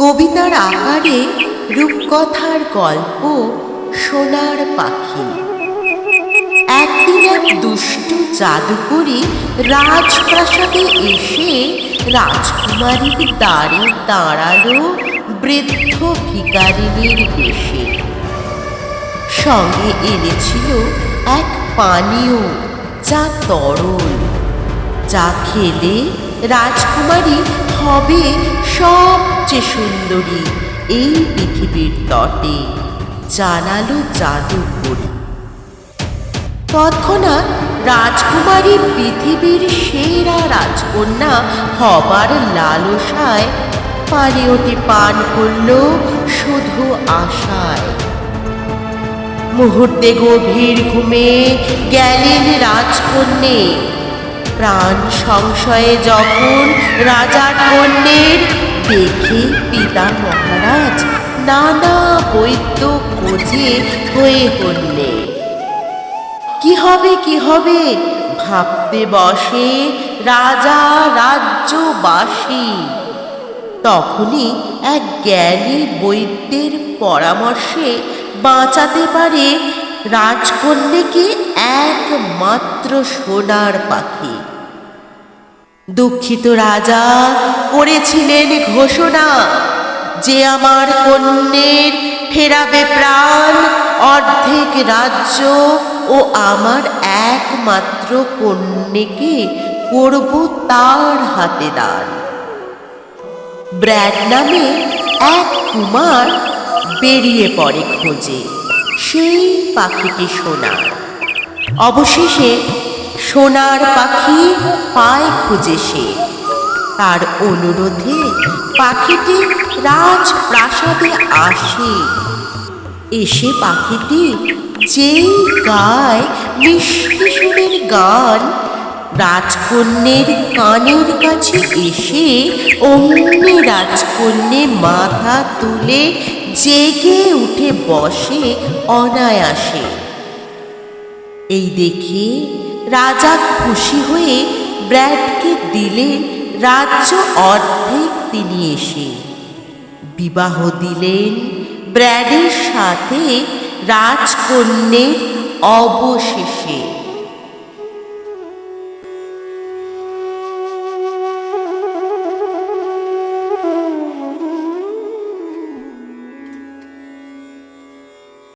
কবিতার আকারে রূপকথার গল্প সোনার পাখি। একদিন এক দুষ্ট জাদুকরী রাজপ্রাসাদে এসে রাজকুমারীর দ্বারে দাঁড়ালো বৃদ্ধ ভিখারিনীর বেশে। সঙ্গে এনেছিল এক পানীয় যা তরল, যা খেলে রাজকুমারী হবে সবচেয়ে সুন্দরী এই পৃথিবীর তটে, জানালো জাদুকরী। তৎক্ষণাৎ রাজকুমারী পৃথিবীর সেরা রাজকন্যা হবার লালসায় পানীয়টি পান করল শুধু আশায়। মুহূর্তে গভীর ঘুমে গেলেন রাজকন্যে। প্রাণ সংশয়ে যখন রাজার কন্যের দেখে পিতা মহারাজ নানা বৈদ্য খোঁজে হয়ে হন্যে। কি হবে কি হবে ভাবতে বসে রাজা রাজ্যবাসী। তখনই এক জ্ঞানী বৈদ্যের পরামর্শে বাঁচাতে পারে রাজকন্যাকে একমাত্র সোনার পাখি। দুঃখিত রাজা করেছিলেন ঘোষণা, যে আমার কন্যের ফেরাবে প্রাণ, অর্ধেক রাজ্য ও আমার একমাত্র কন্যাকে করব তার হাতে দান। ব্র্যাড নামে এক কুমার বেরিয়ে পড়ে খোঁজে সেই পাখিটি সোনার। অবশেষে সোনার পাখি পায় খুঁজে সে। তার অনুরোধে পাখিটি রাজপ্রাসাদে আসে। এসে পাখিটি যেই গায় মিষ্টি সুরের গান, রাজকন্যের কানের কাছে এসে অমনি রাজকন্যে মাথা তুলে জেগে উঠে বসে অনায়াসে। এই দেখে রাজা খুশি হয়ে ব্র্যাডকে দিলেন রাজ্য অর্ধেক। তিনি এসে বিবাহ দিলেন ব্র্যাডের সাথে রাজকন্যের অবশেষে।